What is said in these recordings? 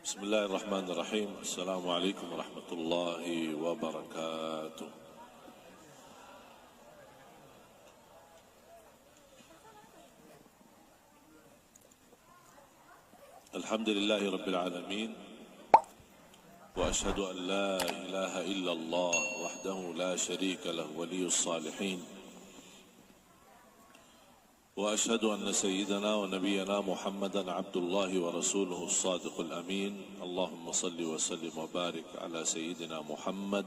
Bismillahirrahmanirrahim. Assalamualaikum warahmatullahi wabarakatuh. Alhamdulillahi rabbil alamin. Wa ashhadu an la ilaha illallah wahdahu la sharika lahu waliyus salihin. وأشهد أن سيدنا ونبينا محمدا عبد الله ورسوله الصادق الأمين اللهم صل وسلم وبارك على سيدنا محمد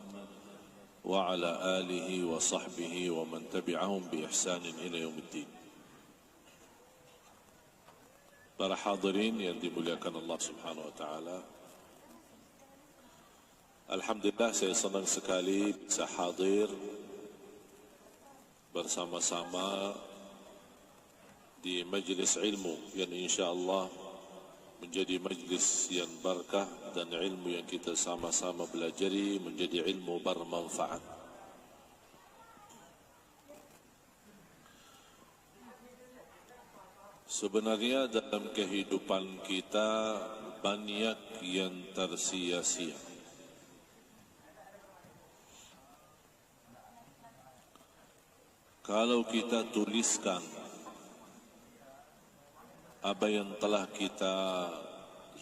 وعلى آله وصحبه ومن تبعهم بإحسان إلى يوم الدين. Para hadirin yang dimuliakan Allah Subhanahu wa taala. Alhamdulillah, saya senang sekali bisa hadir bersama-sama di majlis ilmu yang insyaAllah menjadi majlis yang barakah dan ilmu yang kita sama-sama belajari menjadi ilmu bermanfaat. Sebenarnya dalam kehidupan kita banyak yang tersia-sia. Kalau kita tuliskan apa yang telah kita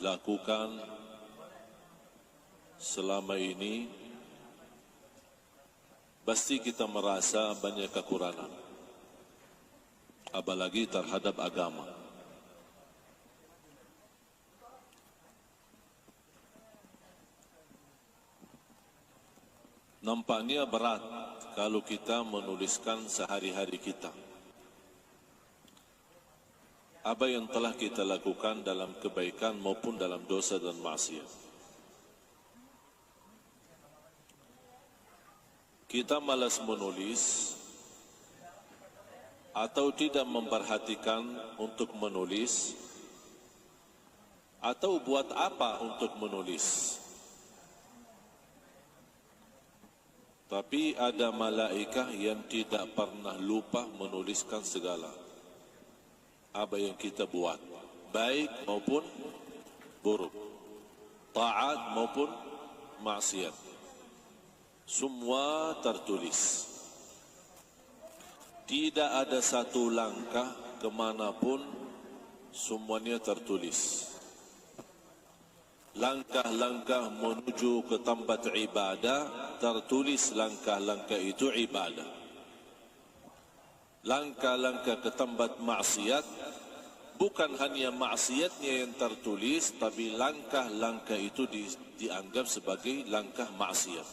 lakukan selama ini, pasti kita merasa banyak kekurangan, apalagi terhadap agama. Nampaknya berat kalau kita menuliskan sehari-hari kita apa yang telah kita lakukan dalam kebaikan maupun dalam dosa dan maksiat. Kita malas menulis atau tidak memperhatikan untuk menulis, atau buat apa untuk menulis. Tapi ada malaikah yang tidak pernah lupa menuliskan segala apa yang kita buat, baik maupun buruk, taat maupun maksiat, semua tertulis. Tidak ada satu langkah kemanapun, semuanya tertulis. Langkah-langkah menuju ke tempat ibadah, tertulis langkah-langkah itu ibadah. Langkah-langkah ke tempat maksiat, bukan hanya maksiatnya yang tertulis, tapi langkah-langkah itu dianggap sebagai langkah maksiat.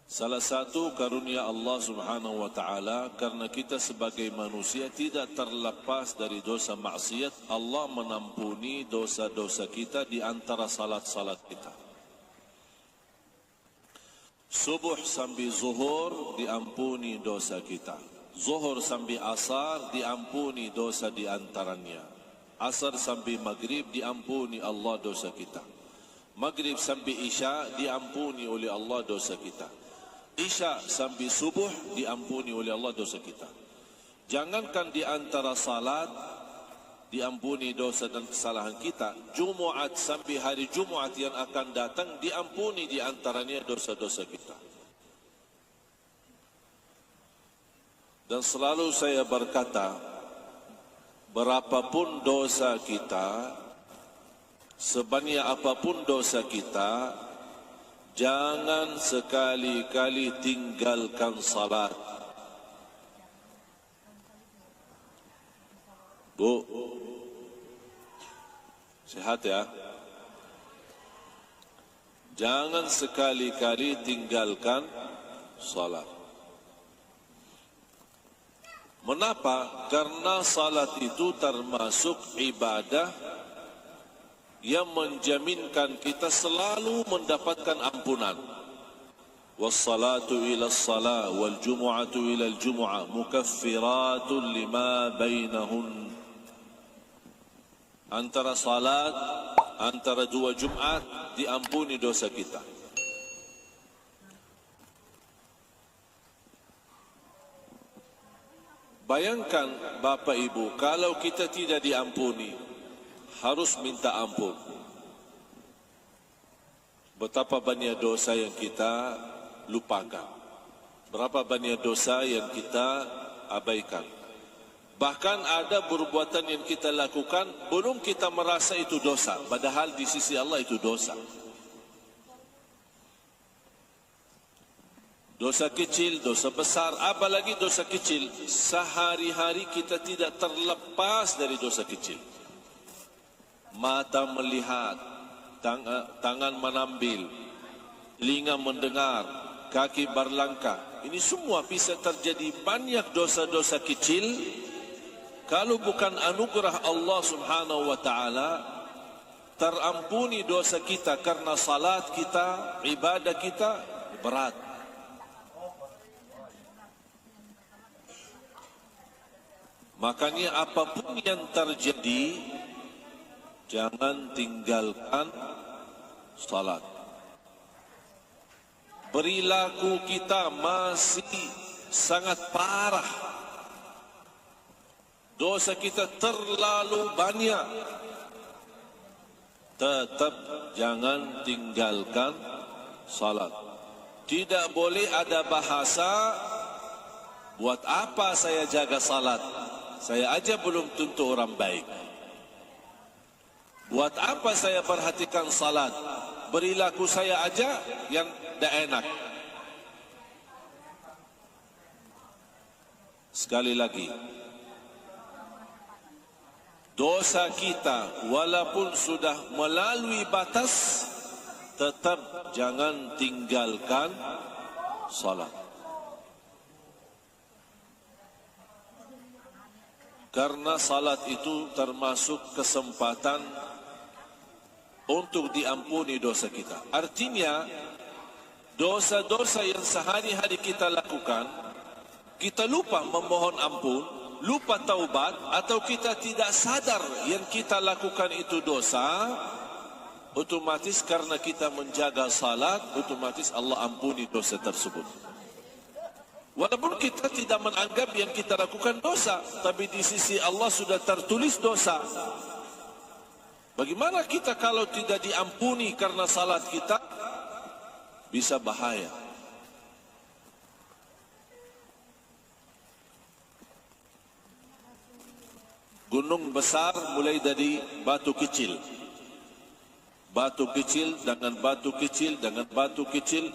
Salah satu karunia Allah Subhanahu wa taala, karena kita sebagai manusia tidak terlepas dari dosa maksiat, Allah menampuni dosa-dosa kita di antara salat-salat kita. Subuh sampai zuhur diampuni dosa kita. Zuhur sampai asar diampuni dosa di antaranya. Asar sampai maghrib diampuni Allah dosa kita. Maghrib sampai isya diampuni oleh Allah dosa kita. Isya sampai subuh diampuni oleh Allah dosa kita. Jangankan di antara salat diampuni dosa dan kesalahan kita, Jumaat sampai hari Jumaat yang akan datang diampuni di antaranya dosa-dosa kita. Dan selalu saya berkata, berapapun dosa kita, sebanyak apapun dosa kita, jangan sekali-kali tinggalkan salat. Bu, sehat ya? Jangan sekali-kali tinggalkan salat. Mengapa? Karena salat itu termasuk ibadah yang menjaminkan kita selalu mendapatkan ampunan. Wassalatu ila as-salah wal jumu'atu ila al-jumu'ah mukaffiratun lima bainahun. Antara salat, antara dua Jumat diampuni dosa kita. Bayangkan Bapak Ibu, kalau kita tidak diampuni, harus minta ampun. Betapa banyak dosa yang kita lupakan. Berapa banyak dosa yang kita abaikan. Bahkan ada perbuatan yang kita lakukan, belum kita merasa itu dosa. Padahal di sisi Allah itu dosa. Dosa kecil, dosa besar, apalagi dosa kecil. Sehari-hari kita tidak terlepas dari dosa kecil. Mata melihat, tangan menambil, telinga mendengar, kaki berlangkah. Ini semua bisa terjadi banyak dosa-dosa kecil. Kalau bukan anugerah Allah Subhanahu wa ta'ala, terampuni dosa kita karena salat kita, ibadah kita, berat. Makanya apapun yang terjadi, jangan tinggalkan salat. Perilaku kita masih sangat parah. Dosa kita terlalu banyak. Tetap jangan tinggalkan salat. Tidak boleh ada bahasa, buat apa saya jaga salat? Saya aja belum tentu orang baik. Buat apa saya perhatikan salat? Perilaku saya aja yang tidak enak. Sekali lagi, dosa kita walaupun sudah melalui batas, tetap jangan tinggalkan salat. Karena salat itu termasuk kesempatan untuk diampuni dosa kita. Artinya, dosa-dosa yang sehari-hari kita lakukan, kita lupa memohon ampun, lupa taubat, atau kita tidak sadar yang kita lakukan itu dosa, otomatis karena kita menjaga salat, otomatis Allah ampuni dosa tersebut. Walaupun kita tidak menganggap yang kita lakukan dosa, tapi di sisi Allah sudah tertulis dosa. Bagaimana kita kalau tidak diampuni karena salat kita? Bisa bahaya. Gunung besar mulai dari batu kecil. Batu kecil dengan batu kecil dengan batu kecil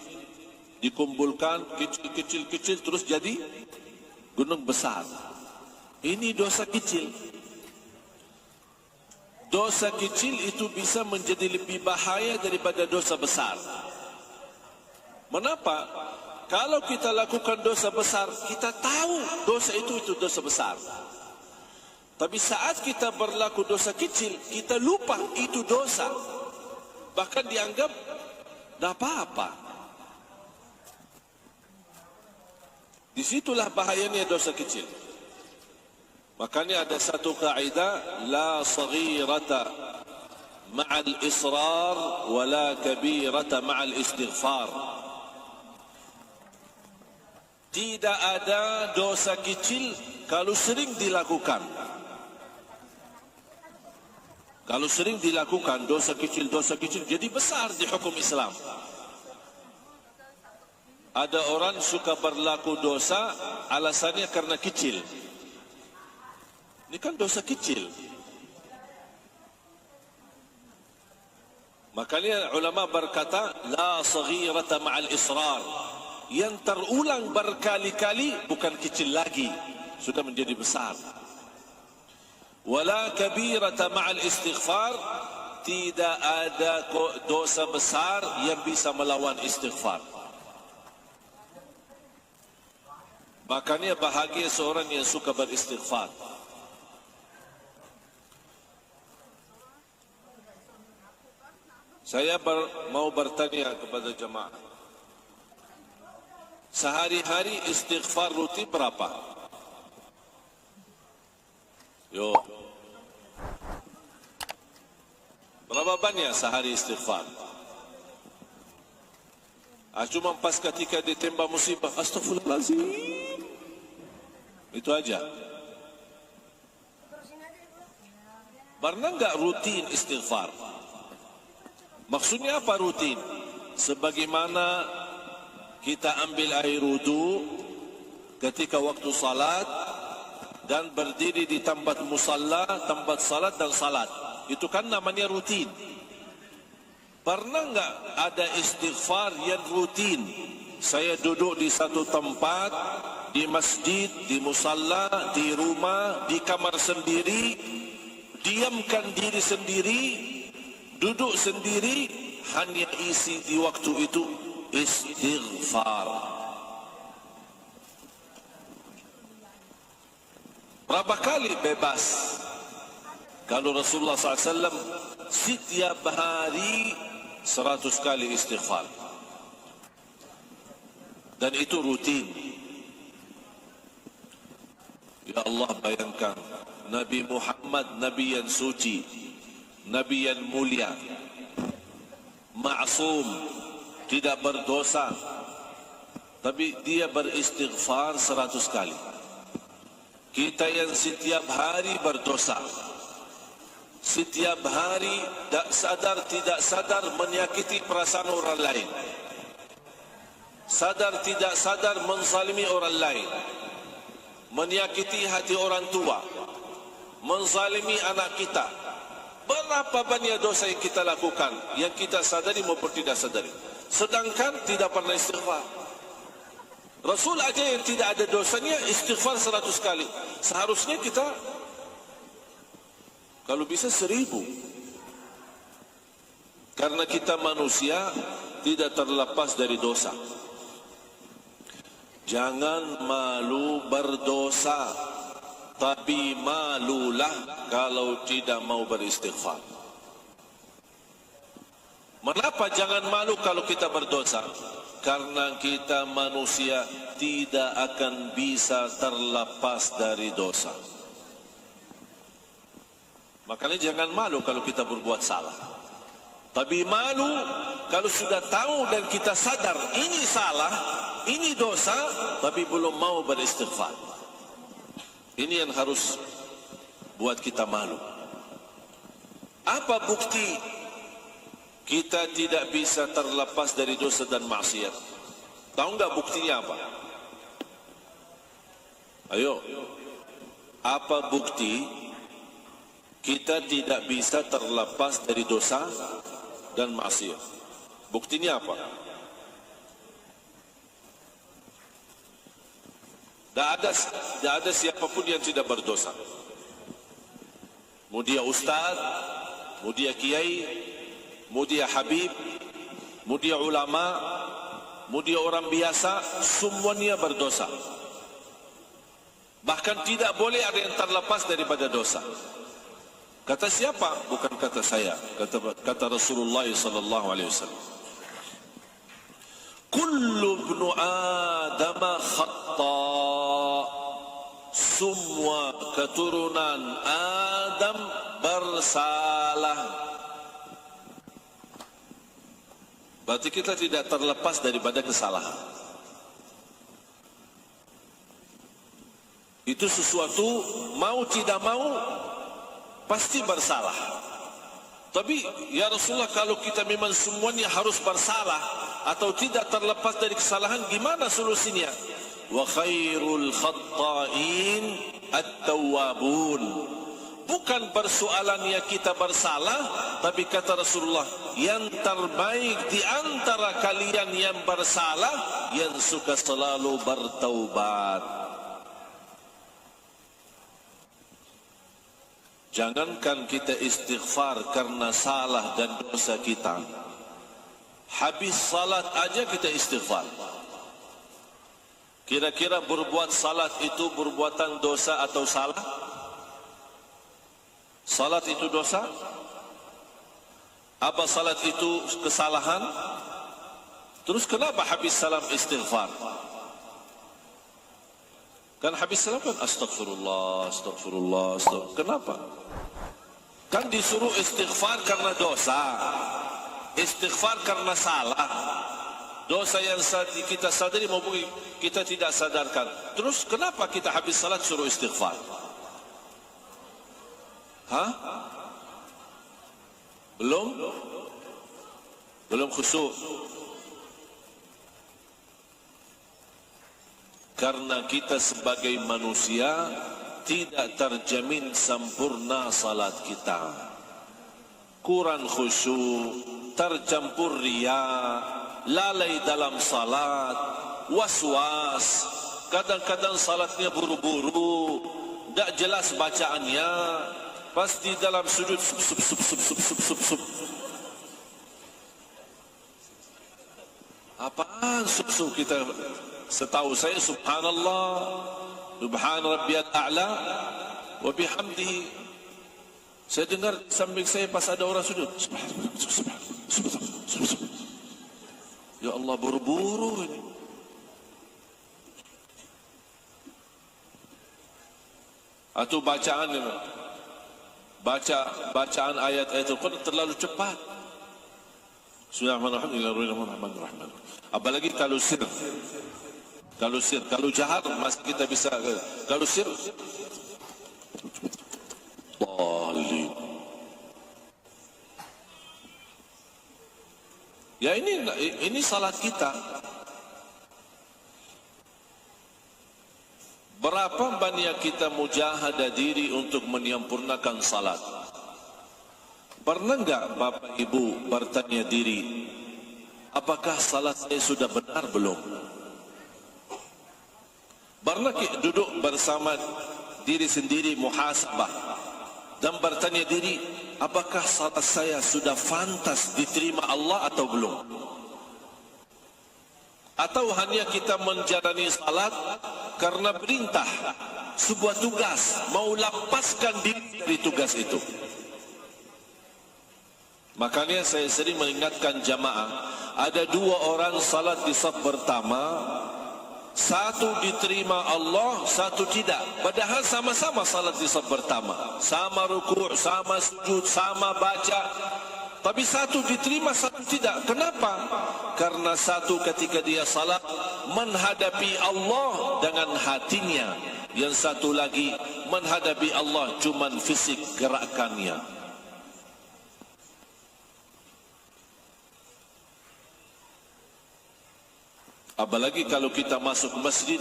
dikumpulkan kecil-kecil terus jadi gunung besar. Ini dosa kecil. Dosa kecil itu bisa menjadi lebih bahaya daripada dosa besar. Mengapa? Kalau kita lakukan dosa besar, kita tahu dosa itu dosa besar. Tapi saat kita berlaku dosa kecil, kita lupa itu dosa. Bahkan dianggap tidak apa-apa. Disitulah bahayanya dosa kecil. Makanya ada satu kaidah, la saghirata ma'al israr wa la kabirata ma'al istighfar. Tidak ada dosa kecil kalau sering dilakukan. Kalau sering dilakukan dosa kecil jadi besar di hukum Islam. Ada orang suka berlaku dosa alasannya karena kecil. Ini kan dosa kecil. Makanya ulama berkata, la saghirata ma'al israr. Yang terulang berkali-kali bukan kecil lagi, sudah menjadi besar. Wala kabirata ma'al istighfar. Tidak ada dosa besar yang bisa melawan istighfar. Makanya bahagia seorang yang suka beristighfar. Saya mau bertanya kepada jemaah. Sehari-hari istighfar rutin berapa? Yo. Berapa banyak sehari istighfar? Cuma pas ketika ditembak musibah, astagfirullahaladzim. Itu aja. Pernah enggak rutin istighfar? Maksudnya apa rutin? Sebagaimana kita ambil air wudu ketika waktu salat dan berdiri di tempat musalla, tempat salat dan salat. Itu kan namanya rutin. Pernah enggak ada istighfar yang rutin? Saya duduk di satu tempat, di masjid, di musalla, di rumah, di kamar sendiri, diamkan diri sendiri, duduk sendiri, hanya isi di waktu itu istighfar. Berapa kali bebas? Kalau Rasulullah SAW setiap hari 100 kali istighfar. Dan itu rutin. Ya Allah, bayangkan Nabi Muhammad, Nabi yang suci, Nabi yang mulia, ma'asum, tidak berdosa, tapi dia beristighfar 100 kali. Kita yang setiap hari berdosa, setiap hari tak sadar tidak sadar menyakiti perasaan orang lain, sadar tidak sadar menzalimi orang lain, menyakiti hati orang tua, menzalimi anak kita. Berapa banyak dosa yang kita lakukan, yang kita sadari maupun tidak sadari, sedangkan tidak pernah istighfar. Rasul aja yang tidak ada dosanya istighfar 100 kali. Seharusnya kita kalau bisa 1000. Karena kita manusia tidak terlepas dari dosa. Jangan malu berdosa, tapi malulah kalau tidak mau beristighfar. Mengapa jangan malu kalau kita berdosa? Karena kita manusia tidak akan bisa terlepas dari dosa. Makanya jangan malu kalau kita berbuat salah. Tapi malu kalau sudah tahu dan kita sadar ini salah, ini dosa, tapi belum mau beristighfar. Ini yang harus buat kita malu. Apa bukti kita tidak bisa terlepas dari dosa dan maksiat? Tahu enggak buktinya apa? Ayo. Apa bukti kita tidak bisa terlepas dari dosa dan maksiat? Buktinya apa? Tidak ada siapapun yang tidak berdosa. Mau dia ustaz, mau dia kiai, mau dia habib, mau dia ulama, mau dia orang biasa, semuanya berdosa. Bahkan tidak boleh ada yang terlepas daripada dosa. Kata siapa? Bukan kata saya. Kata Rasulullah SAW. Kullu ibnu Adam khata'. Semua keturunan Adam bersalah. Berarti kita tidak terlepas daripada kesalahan. Itu sesuatu mau tidak mau pasti bersalah. Tapi ya Rasulullah, kalau kita memang semuanya harus bersalah atau tidak terlepas dari kesalahan, gimana solusinya? Wa khairul khatta'in at-tawwabun. Bukan persoalannya kita bersalah, tapi kata Rasulullah, yang terbaik di antara kalian yang bersalah, yang suka selalu bertaubat. Jangankan kita istighfar karena salah dan dosa kita, habis salat aja kita istighfar. Kira-kira berbuat salat itu perbuatan dosa atau salah? Salat itu dosa? Apa salat itu kesalahan? Terus kenapa habis salam istighfar? Kan habis salam kan astagfirullah, astagfirullah, astagfirullah. Kenapa? Kan disuruh istighfar karena dosa, istighfar karena salah. Dosa yang kita sadari maupun kita tidak sadarkan. Terus kenapa kita habis salat suruh istighfar? Hah? Belum khusyuk. Karena kita sebagai manusia tidak terjamin sempurna salat kita. Kurang khusyuk, tercampur riya, lalai dalam salat, was-was, kadang-kadang salatnya buru-buru, tak jelas bacaannya, pasti dalam sujud sup. Apaan sup kita? Setahu saya subhanallah, subhan rabbiyal a'la wa bihamdihi. Saya dengar samping saya pas ada orang sujud. Ya Allah, buru-buru ini. Atau bacaan ayat-ayat Al-Quran terlalu cepat. Bismillahirrahmanirrahim. Apalagi kalau sir. Kalau jahar masih kita bisa. Kalau sir, ya ini salat kita. Berapa banyak kita mujahadah diri untuk menyempurnakan salat? Pernah enggak Bapak Ibu bertanya diri, apakah salat saya sudah benar belum? Pernah duduk bersama diri sendiri muhasabah dan bertanya diri, apakah salat saya sudah fantas diterima Allah atau belum? Atau hanya kita menjalani salat karena perintah, sebuah tugas, mau lepaskan diri dari tugas itu? Makanya saya sering mengingatkan jamaah, ada dua orang salat di saf pertama, satu diterima Allah, satu tidak. Padahal sama-sama salat di saf pertama, sama rukuk, sama sujud, sama baca. Tapi satu diterima, satu tidak. Kenapa? Karena satu ketika dia salat menghadapi Allah dengan hatinya, yang satu lagi menghadapi Allah cuman fisik gerakannya. Apalagi kalau kita masuk masjid,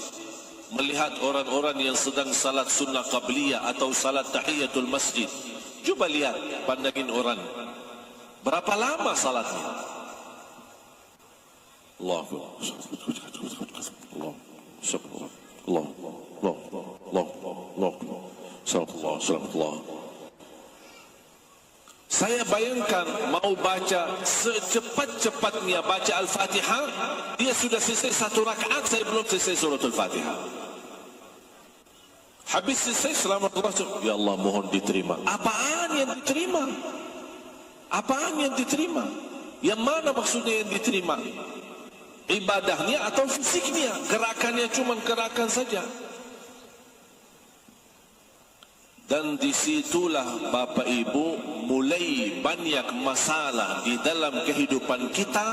melihat orang-orang yang sedang salat sunnah qabliyah atau salat tahiyatul masjid. Cuba lihat, pandangin orang. Berapa lama salatnya? Saya bayangkan mau baca secepat-cepatnya baca Al-Fatihah, dia sudah selesai satu rakaat, saya belum selesai suratul Fatihah. Habis selesai selamat Allah, ya Allah mohon diterima. Apaan yang diterima? Apaan yang diterima? Yang mana maksudnya yang diterima? Ibadahnya atau fisiknya? Gerakannya cuma gerakan saja. Dan disitulah Bapak Ibu mulai banyak masalah di dalam kehidupan kita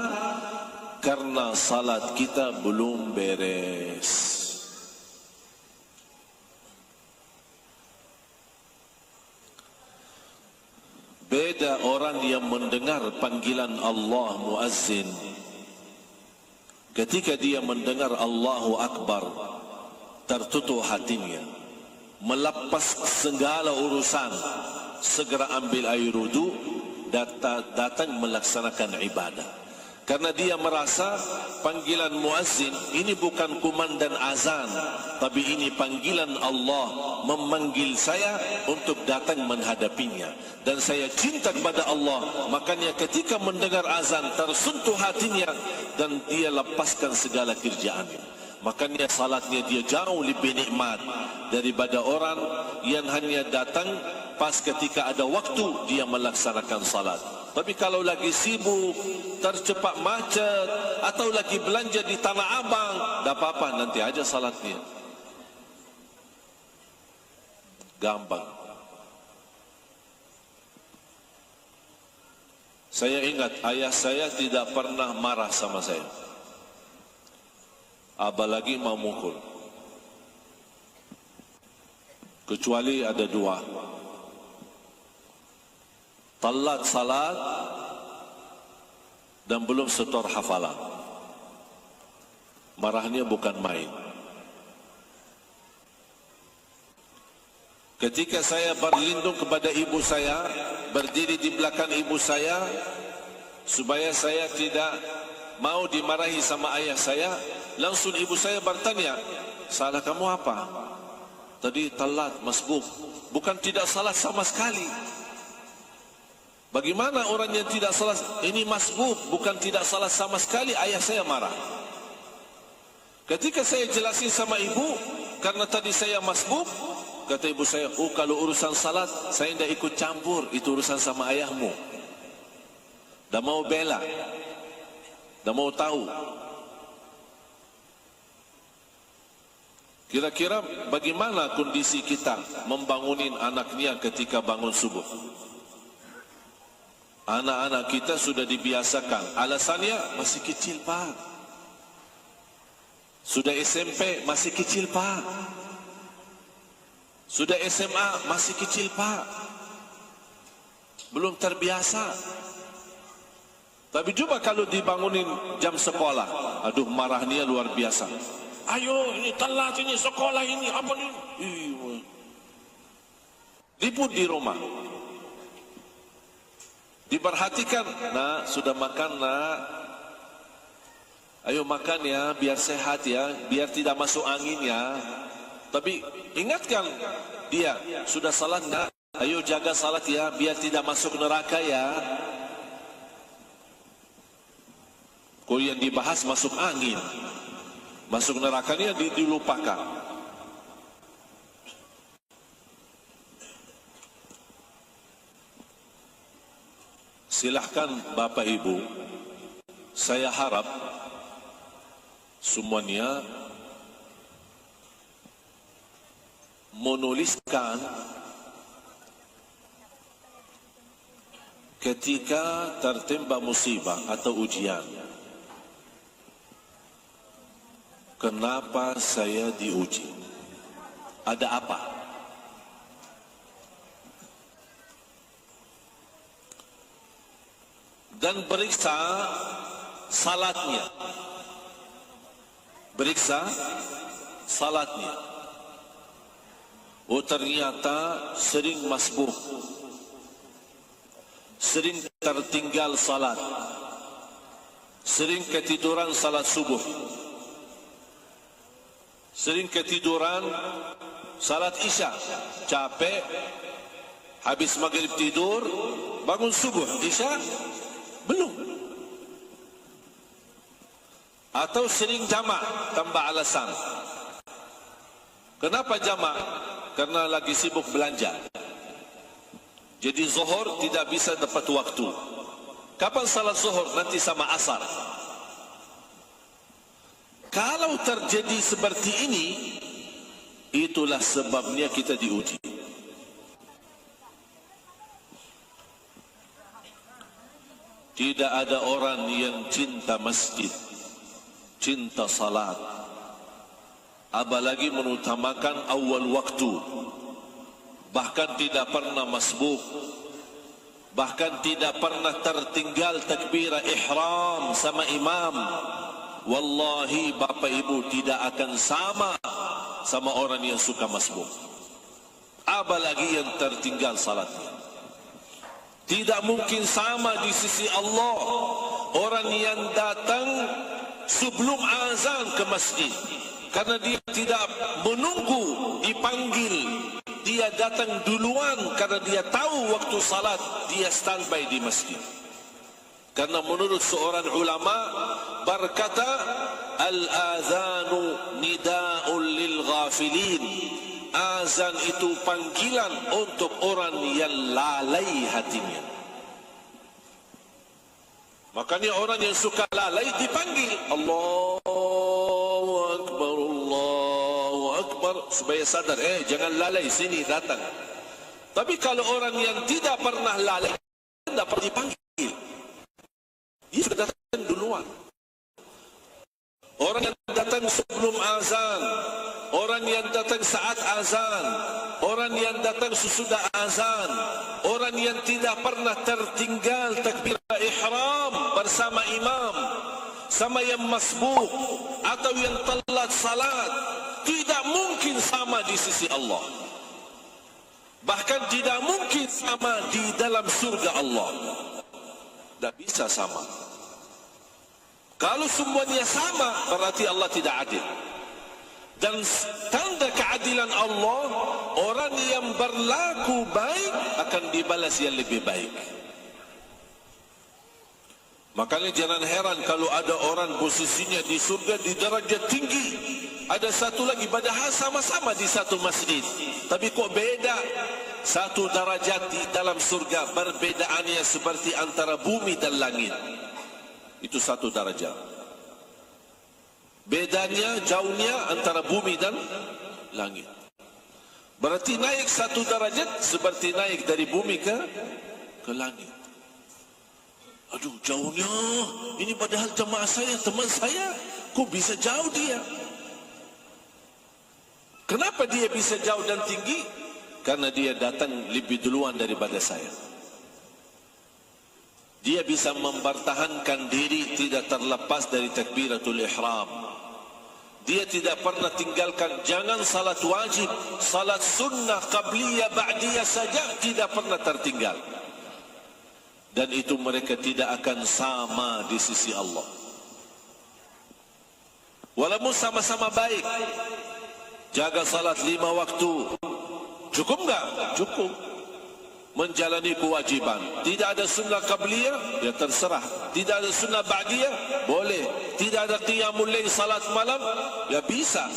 karena salat kita belum beres. Beda orang yang mendengar panggilan Allah muazzin. Ketika dia mendengar Allahu Akbar, tertutup hatinya, melepas segala urusan, segera ambil air wudu, datang melaksanakan ibadah. Karena dia merasa panggilan muazzin ini bukan kumandan azan, tapi ini panggilan Allah memanggil saya untuk datang menghadapinya. Dan saya cinta kepada Allah, makanya ketika mendengar azan tersentuh hatinya dan dia lepaskan segala kerjaannya. Makanya salatnya dia jauh lebih nikmat daripada orang yang hanya datang pas ketika ada waktu dia melaksanakan salat. Tapi kalau lagi sibuk, tercepat macet, atau lagi belanja di Tanah Abang, tak apa-apa, nanti aja salatnya. Gampang. Saya ingat ayah saya tidak pernah marah sama saya, apalagi mau mukul. Kecuali ada dua. Talat salat dan belum setor hafalan. Marahnya bukan main. Ketika saya berlindung kepada ibu saya, berdiri di belakang ibu saya, supaya saya tidak mau dimarahi sama ayah saya, langsung ibu saya bertanya, salah kamu apa? Tadi telat masbuk. Bukan tidak salah sama sekali. Bagaimana orang yang tidak salah? Ini masbuk, bukan tidak salah sama sekali. Ayah saya marah. Ketika saya jelasin sama ibu, karena tadi saya masbuk, kata ibu saya, oh kalau urusan salat saya tidak ikut campur, itu urusan sama ayahmu. Dah mau bela, dah mau tahu. Kira-kira bagaimana kondisi kita membangunin anaknya ketika bangun subuh? Anak-anak kita sudah dibiasakan. Alasannya masih kecil pak. Sudah SMP masih kecil pak. Sudah SMA masih kecil pak. Belum terbiasa. Tapi coba kalau dibangunin jam sekolah, aduh marahnya luar biasa. Ayo ini telat ini sekolah ini apa ini? Ribut di rumah. Diperhatikan, nak sudah makan nak. Ayo makan ya, biar sehat ya, biar tidak masuk angin ya. Tapi ingatkan dia, sudah salat nak, ayo jaga salat ya, biar tidak masuk neraka ya. Kau yang dibahas masuk angin, masuk nerakanya dilupakan. Silahkan Bapak Ibu, saya harap semuanya menuliskan ketika tertimpa musibah atau ujian. Kenapa saya diuji? Ada apa? Dan periksa salatnya. Periksa salatnya. Oh ternyata sering masbuk. Sering tertinggal salat. Sering ketiduran salat subuh. Sering ketiduran salat isya. Capek. Habis maghrib tidur. Bangun subuh. Isya. Belum. Atau sering jamak tanpa alasan. Kenapa jamak? Karena lagi sibuk belanja. Jadi zuhur tidak bisa dapat waktu. Kapan salat zuhur? Nanti sama asar. Kalau terjadi seperti ini, itulah sebabnya kita diuji. Tidak ada orang yang cinta masjid, cinta salat, apalagi mengutamakan awal waktu, bahkan tidak pernah masbuk, bahkan tidak pernah tertinggal takbirah ihram sama imam. Wallahi Bapak Ibu tidak akan sama orang yang suka masbuk, apalagi yang tertinggal salatnya. Tidak mungkin sama di sisi Allah orang yang datang sebelum azan ke masjid, karena dia tidak menunggu dipanggil. Dia datang duluan karena dia tahu waktu salat, dia standby di masjid. Karena menurut seorang ulama berkata, al-azanu nida'un lil ghafilin. Azan itu panggilan untuk orang yang lalai hatinya. Makanya orang yang suka lalai dipanggil Allahu Akbar, Allahu Akbar, supaya sadar, jangan lalai, sini datang. Tapi kalau orang yang tidak pernah lalai, tidak pernah dipanggil, dia sudah datang duluan. Orang yang datang sebelum azan, orang yang datang saat azan, orang yang datang sesudah azan, orang orang yang tidak pernah tertinggal takbiratul ihram bersama imam, sama yang masbuk atau yang telat salat, tidak mungkin sama di sisi Allah. Bahkan tidak mungkin sama di dalam surga Allah. Tidak bisa sama. Kalau semuanya sama, berarti Allah tidak adil. Dan tanda keadilan Allah, orang yang berlaku baik akan dibalas yang lebih baik. Makanya jangan heran kalau ada orang posisinya di surga di derajat tinggi, ada satu lagi padahal sama-sama di satu masjid, tapi kok beda. Satu derajat di dalam surga, perbedaannya seperti antara bumi dan langit. Itu satu derajat. Bedanya, jauhnya antara bumi dan langit. Berarti naik satu derajat seperti naik dari bumi ke langit. Aduh, jauhnya. Ini padahal jemaah saya, teman saya. Kok bisa jauh dia? Kenapa dia bisa jauh dan tinggi? Karena dia datang lebih duluan daripada saya. Dia bisa mempertahankan diri tidak terlepas dari takbiratul ihram. Dia tidak pernah tinggalkan, jangan salat wajib, salat sunnah, qabliyah, ba'diyah saja tidak pernah tertinggal. Dan itu mereka tidak akan sama di sisi Allah. Walaupun sama-sama baik, jaga salat 5 waktu, cukup enggak? Cukup. Menjalani kewajiban. Tidak ada sunnah qabliyah, ya terserah. Tidak ada sunnah ba'diyah, boleh. Tidak ada qiyamul lail, salat malam, ya bisa.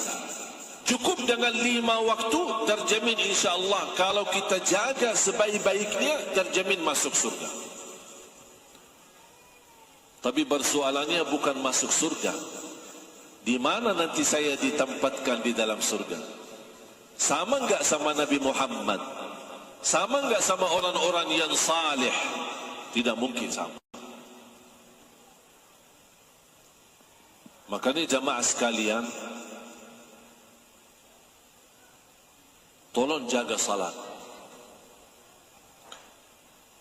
Cukup dengan 5 waktu, terjamin insyaAllah. Kalau kita jaga sebaik-baiknya, terjamin masuk surga. Tapi persoalannya bukan masuk surga. Di mana nanti saya ditempatkan di dalam surga? Sama enggak sama Nabi Muhammad? Sama enggak sama orang-orang yang saleh? Tidak mungkin sama. Makanya jamaah sekalian, tolong jaga salat.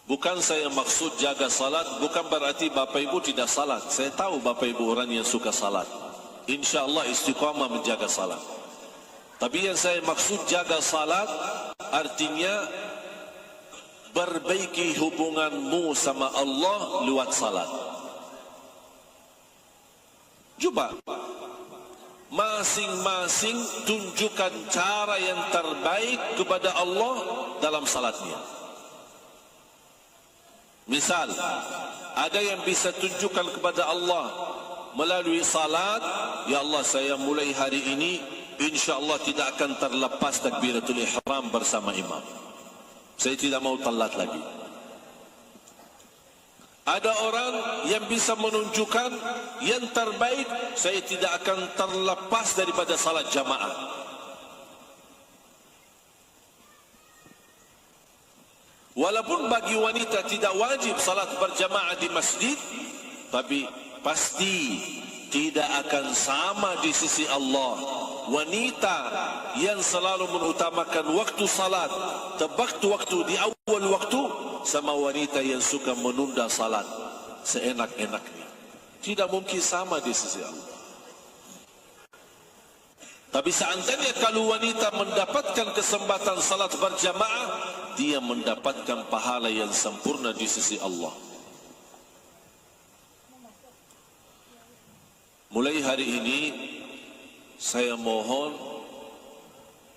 Bukan saya maksud jaga salat, bukan berarti Bapak Ibu tidak salat. Saya tahu Bapak Ibu orang yang suka salat. InsyaAllah istiqamah menjaga salat. Tapi yang saya maksud jaga salat, artinya perbaiki hubunganmu sama Allah lewat salat. Coba masing-masing tunjukkan cara yang terbaik kepada Allah dalam salatnya. Misal, ada yang bisa tunjukkan kepada Allah melalui salat, ya Allah, saya mulai hari ini insyaAllah tidak akan terlepas takbiratul ihram bersama imam. Saya tidak mau telat lagi. Ada orang yang bisa menunjukkan yang terbaik, saya tidak akan terlepas daripada salat jamaah. Walaupun bagi wanita tidak wajib salat berjamaah di masjid, tapi pasti tidak akan sama di sisi Allah. Wanita yang selalu mengutamakan waktu salat, tepat waktu di awal waktu, sama wanita yang suka menunda salat seenak-enaknya. Tidak mungkin sama di sisi Allah. Tapi seandainya kalau wanita mendapatkan kesempatan salat berjamaah, dia mendapatkan pahala yang sempurna di sisi Allah. Mulai hari ini saya mohon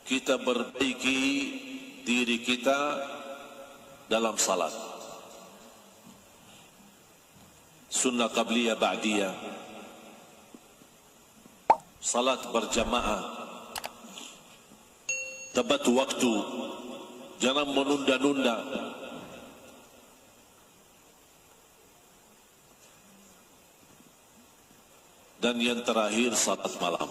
kita perbaiki diri kita dalam salat. Sunnah qabliyah ba'diyah, salat berjamaah, tepat waktu, jangan menunda-nunda. Dan yang terakhir salat malam.